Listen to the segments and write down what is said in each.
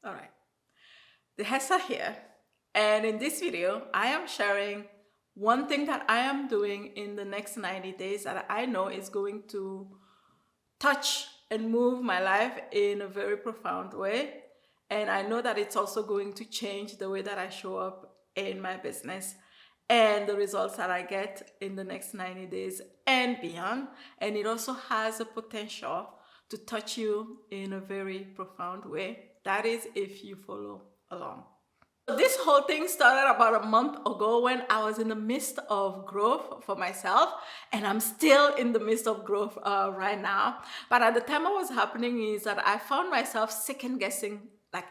All right, Dihessa here, and in this video, I am sharing one thing that I am doing in the next 90 days that I know is going to touch and move my life in a very profound way. And I know that it's also going to change the way that I show up in my business and the results that I get in the next 90 days and beyond. And it also has a potential to touch you in a very profound way. That is if you follow along. This whole thing started about a month ago when I was in the midst of growth for myself, and I'm still in the midst of growth right now. But at the time it was happening is that I found myself second guessing like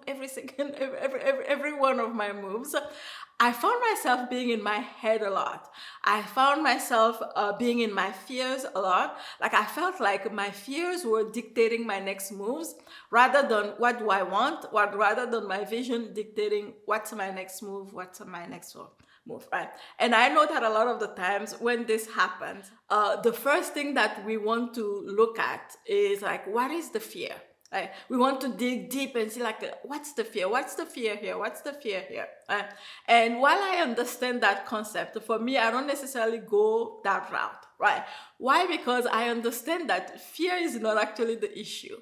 every second, every one of my moves. I found myself being in my head a lot. I found myself being in my fears a lot. Like I felt like my fears were dictating my next moves rather than what do I want, rather than my vision dictating what's my next move, what's my next move, right? And I know that a lot of the times when this happens, the first thing that we want to look at is like, what is the fear? Right? We want to dig deep and see like, what's the fear? What's the fear here? What's the fear here? And while I understand that concept, for me, I don't necessarily go that route, right? Why? Because I understand that fear is not actually the issue.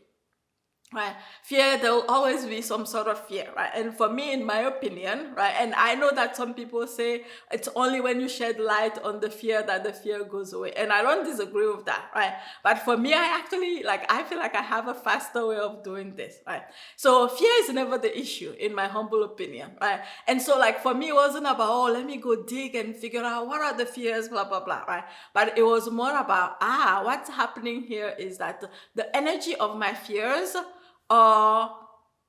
Right, fear, there will always be some sort of fear, right? And for me, in my opinion, right, and I know that some people say it's only when you shed light on the fear that the fear goes away, and I don't disagree with that, right? But for me, I actually I feel like I have a faster way of doing this, right? So fear is never the issue, in my humble opinion, right? And so like for me, it wasn't about, oh, let me go dig and figure out what are the fears, blah blah blah, right? But it was more about, what's happening here is that the energy of my fears are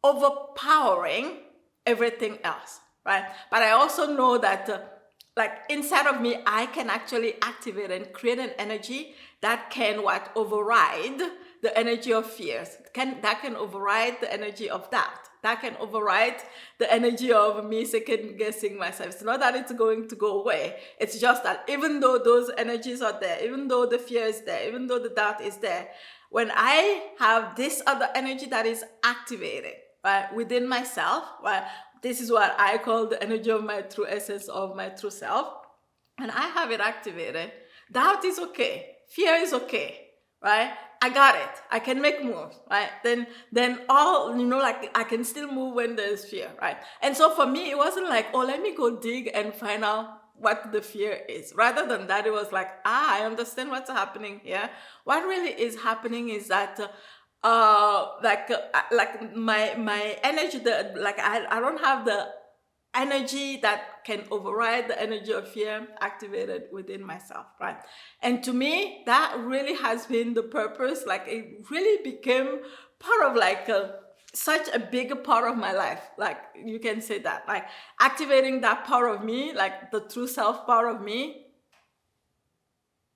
overpowering everything else, right? But I also know that like inside of me, I can actually activate and create an energy that can override the energy of fears. That can override the energy of doubt. That can override the energy of me second guessing myself. It's not that it's going to go away. It's just that even though those energies are there, even though the fear is there, even though the doubt is there, when I have this other energy that is activated, right, within myself, right, this is what I call the energy of my true essence, of my true self, and I have it activated, doubt is okay, fear is okay, right? I got it. I can make moves, right? Then all, like I can still move when there's fear, right? And so for me, it wasn't like, oh, let me go dig and find out what the fear is. Rather than that, it was like, I understand what's happening here. What really is happening is that like my energy, I don't have the energy that can override the energy of fear activated within myself, right? And to me, that really has been the purpose. Like it really became part of such a big part of my life. Like you can say that, like activating that part of me, like the true self part of me,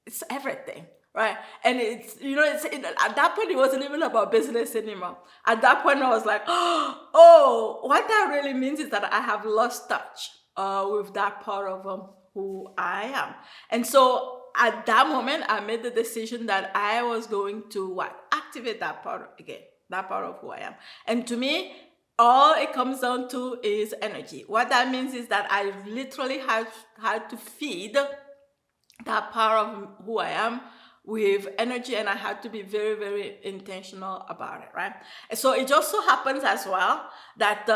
it's everything, right? And at that point, it wasn't even about business anymore. At that point, I was like, oh, what that really means is that I have lost touch with that part of who I am. And so at that moment, I made the decision that I was going to activate that part again, that part of who I am. And to me, all it comes down to is energy. What that means is that I literally had to feed that part of who I am with energy, and I had to be very, very intentional about it, right? And so it just so happens as well that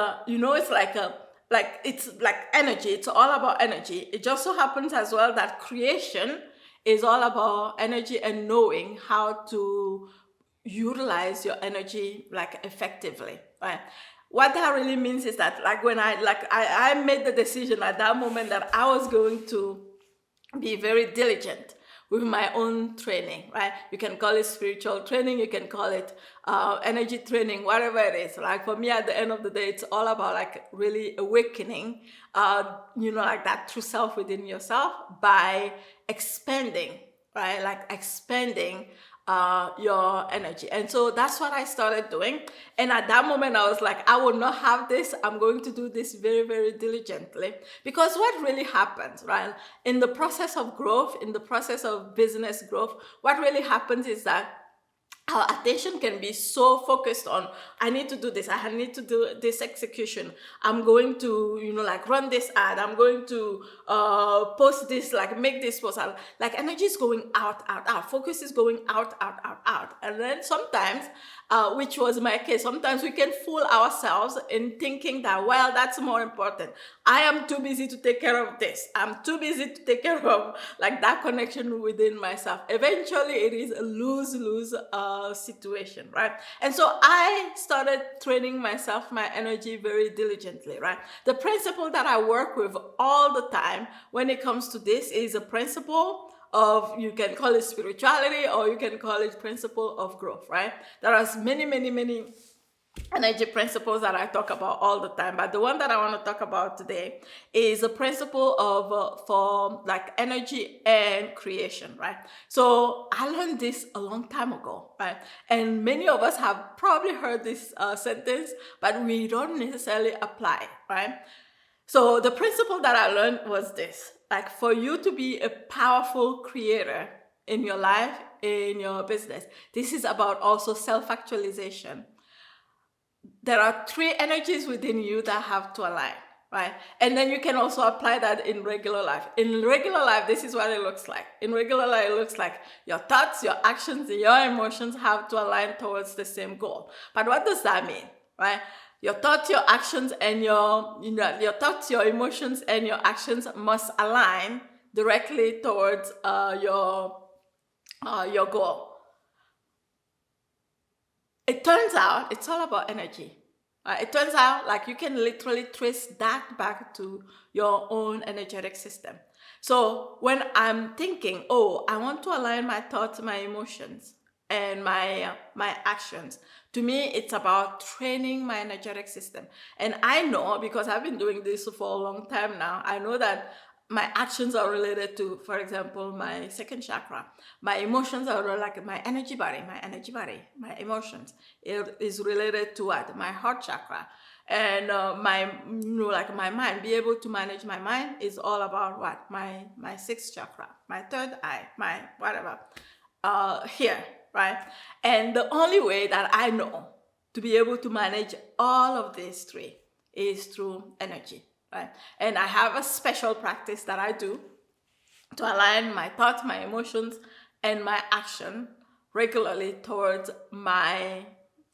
it's like energy. It's all about energy. It just so happens as well that creation is all about energy and knowing how to utilize your energy like effectively, right? What that really means is that like when I made the decision at that moment that I was going to be very diligent with my own training, right? You can call it spiritual training, you can call it energy training, whatever it is. Like for me, at the end of the day, it's all about like really awakening, like that true self within yourself by expanding, right? Like expanding your energy. And so that's what I started doing. And at that moment, I was like, I will not have this. I'm going to do this very, very diligently. Because what really happens, right? In the process of growth, in the process of business growth, what really happens is that our attention can be so focused on, I need to do this, I need to do this execution, I'm going to, like, run this ad, I'm going to post this, like, make this post, like, energy is going out, focus is going out. And then sometimes, which was my case, sometimes we can fool ourselves in thinking that, well, that's more important, I am too busy to take care of this, I'm too busy to take care of, like, that connection within myself. Eventually it is a lose-lose situation, right? And so I started training myself, my energy, very diligently, right? The principle that I work with all the time when it comes to this is a principle of, you can call it spirituality, or you can call it principle of growth, right? There are many energy principles that I talk about all the time, but the one that I want to talk about today is a principle of for, like, energy and creation, right? So I learned this a long time ago, right? And many of us have probably heard this sentence, but we don't necessarily apply it, right? So the principle that I learned was this: like, for you to be a powerful creator in your life, in your business, this is about also self-actualization. There are 3 energies within you that have to align, right? And then you can also apply that in regular life. In regular life, this is what it looks like. In regular life, it looks like your thoughts, your actions, and your emotions have to align towards the same goal. But what does that mean, right? Your thoughts, your actions, and your thoughts, your emotions, and your actions must align directly towards your goal. It turns out it's all about energy. It turns out, like, you can literally trace that back to your own energetic system. So when I'm thinking, oh, I want to align my thoughts, my emotions, and my actions, to me, it's about training my energetic system. And I know, because I've been doing this for a long time now, I know that my actions are related to, for example, my second chakra. My emotions are like my energy body, my emotions. It is related to what? My heart chakra. And like, my mind, be able to manage my mind is all about what? My sixth chakra, my third eye, my whatever, here, right? And the only way that I know to be able to manage all of these 3 is through energy. Right? And I have a special practice that I do to align my thoughts, my emotions, and my action regularly towards my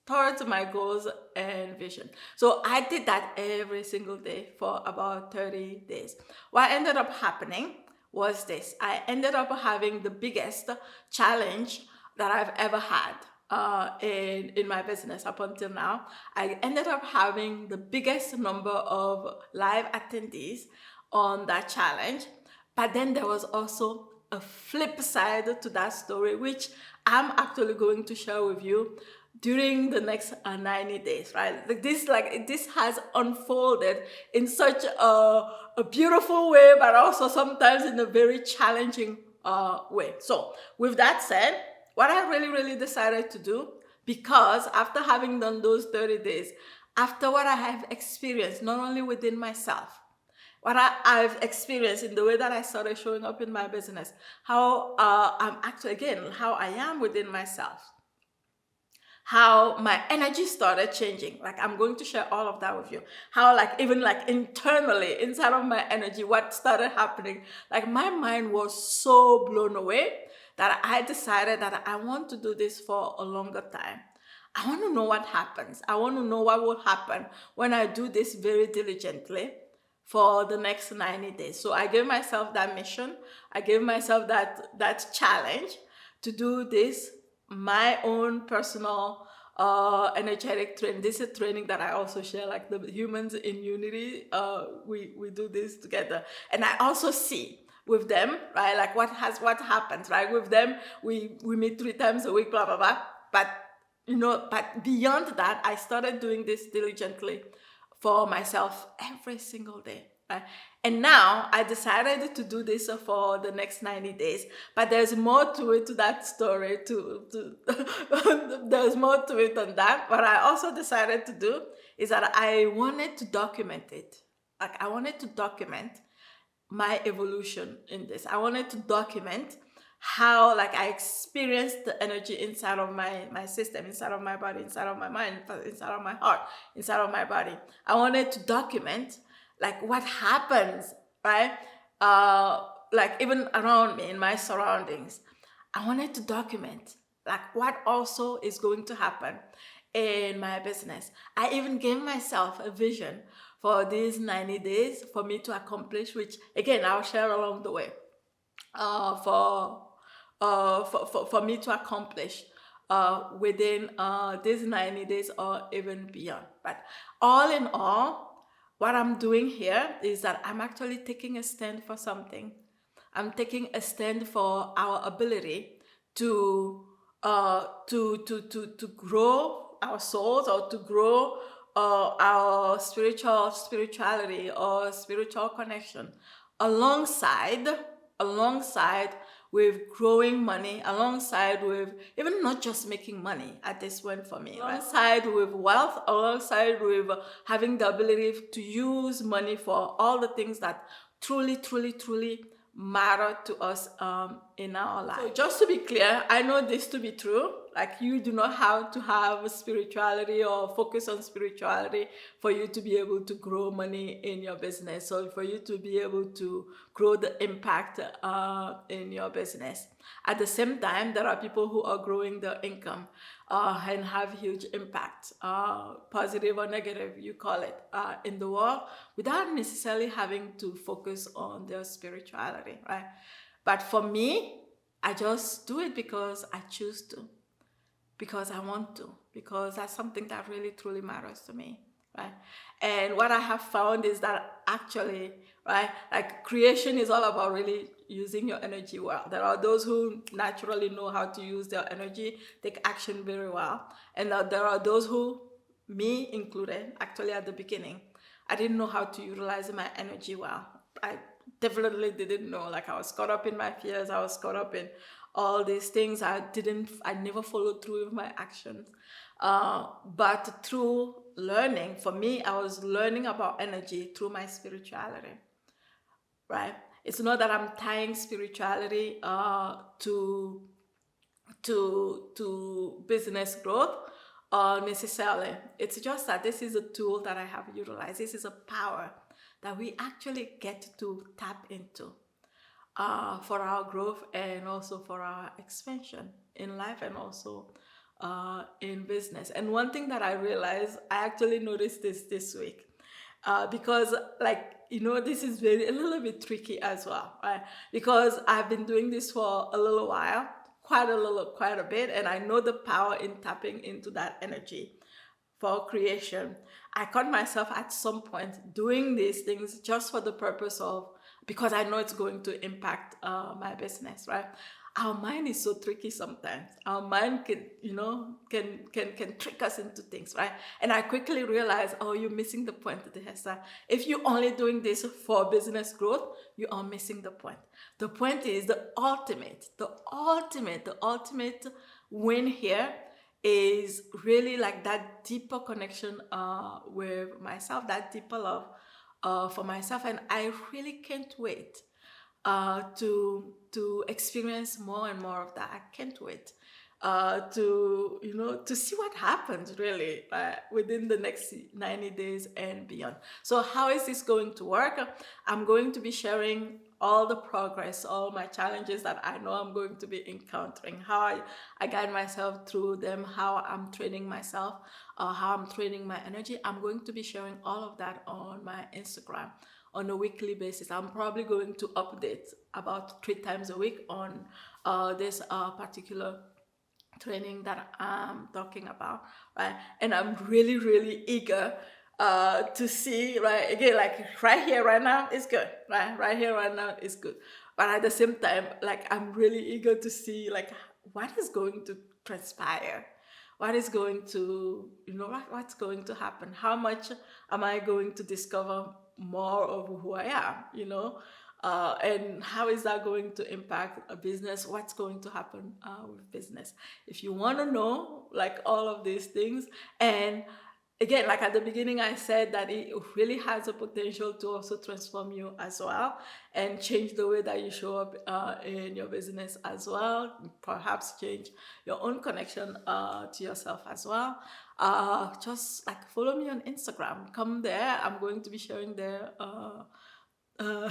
goals and vision. So I did that every single day for about 30 days. What ended up happening was this: I ended up having the biggest challenge that I've ever had in my business up until now. I ended up having the biggest number of live attendees on that challenge. But then there was also a flip side to that story, which I'm actually going to share with you during the next 90 days, right? This has unfolded in such a beautiful way, but also sometimes in a very challenging way. So with that said, what I really decided to do, because after having done those 30 days, after what I have experienced, not only within myself, what I've experienced in the way that I started showing up in my business, how I'm actually, again, how I am within myself, how my energy started changing. Like, I'm going to share all of that with you. How, like, even like internally, inside of my energy, what started happening. Like, my mind was so blown away that I decided that I want to do this for a longer time. I want to know what happens. I want to know what will happen when I do this very diligently for the next 90 days. So I gave myself that mission. I gave myself that challenge to do this, my own personal energetic training. This is training that I also share, like the Humans in Unity. We do this together. And I also see with them, right, like what happens, right? With them, we meet 3 times a week, blah, blah, blah. But beyond that, I started doing this diligently for myself every single day. Right? And now I decided to do this for the next 90 days, but there's more to it, to that story. There's more to it than that. What I also decided to do is that I wanted to document it. Like, I wanted to document my evolution in this. I wanted to document how like I experienced the energy inside of my system, inside of my body, inside of my mind, inside of my heart, inside of my body. I wanted to document like what happens, right? Like even around me in my surroundings. I wanted to document like what also is going to happen in my business. I even gave myself a vision for these 90 days for me to accomplish, which again I'll share along the way uh, for, for me to accomplish within these 90 days or even beyond. But all in all, what I'm doing here is that I'm actually taking a stand for something. I'm taking a stand for our ability to to grow our souls, or to grow our spirituality or spiritual connection alongside alongside with growing money, alongside with even not just making money at this point for me, right? Alongside with wealth, alongside with having the ability to use money for all the things that truly matter to us in our life. So just to be clear, I know this to be true. Like, you do not have to have spirituality or focus on spirituality for you to be able to grow money in your business, or for you to be able to grow the impact in your business. At the same time, there are people who are growing their income and have huge impact, positive or negative, you call it, in the world, without necessarily having to focus on their spirituality, right? But for me, I just do it because I choose to, because I want to, because that's something that really truly matters to me, right? And what I have found is that actually, right, like creation is all about really using your energy well. There are those who naturally know how to use their energy, take action very well. And there are those who, me included, actually at the beginning, I didn't know how to utilize my energy well. I definitely didn't know. Like, I was caught up in my fears. I was caught up in all these things. I never followed through with my actions. But through learning, for me, I was learning about energy through my spirituality, right? It's not that I'm tying spirituality to business growth necessarily. It's just that this is a tool that I have utilized. This is a power that we actually get to tap into for our growth and also for our expansion in life and also in business. And one thing that I realized, I actually noticed this week, because, like, this is a little bit tricky as well, right? Because I've been doing this for a little while, quite a bit, and I know the power in tapping into that energy for creation. I caught myself at some point doing these things just for the purpose of, because I know it's going to impact my business, right? Our mind is so tricky sometimes. Our mind can trick us into things, right? And I quickly realized, oh, you're missing the point, Dihessa. If you're only doing this for business growth, you are missing the point. The point is the ultimate win here is really like that deeper connection with myself, that deeper love for myself. And I really can't wait to experience more and more of that. I can't wait to see what happens really within the next 90 days and beyond. So how is this going to work? I'm going to be sharing all the progress, all my challenges that I know I'm going to be encountering, how I guide myself through them, how I'm training myself, how I'm training my energy. I'm going to be sharing all of that on my Instagram on a weekly basis. I'm probably going to update about 3 times a week on this particular training that I'm talking about, right? And I'm really eager to see, right? Again, like right here, right now is good, right? Right here, right now is good. But at the same time, like, I'm really eager to see like what is going to transpire, what is going to, what's going to happen, how much am I going to discover more of who I am, and how is that going to impact a business, what's going to happen with business. If you want to know like all of these things, and again, like at the beginning, I said that it really has a potential to also transform you as well and change the way that you show up in your business as well. Perhaps change your own connection to yourself as well. Just like follow me on Instagram. Come there. I'm going to be sharing there. Uh,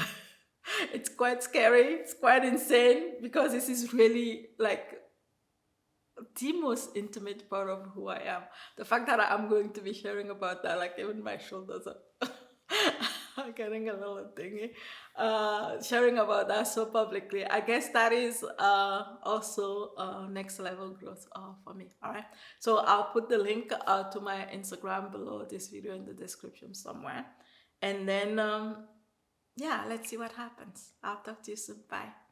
it's quite scary. It's quite insane because this is really like the most intimate part of who I am. The fact that I'm going to be sharing about that, like even my shoulders are getting a little thingy. Sharing about that so publicly, I guess that is also next level growth for me. All right. So I'll put the link to my Instagram below this video in the description somewhere. And then, yeah, let's see what happens. I'll talk to you soon. Bye.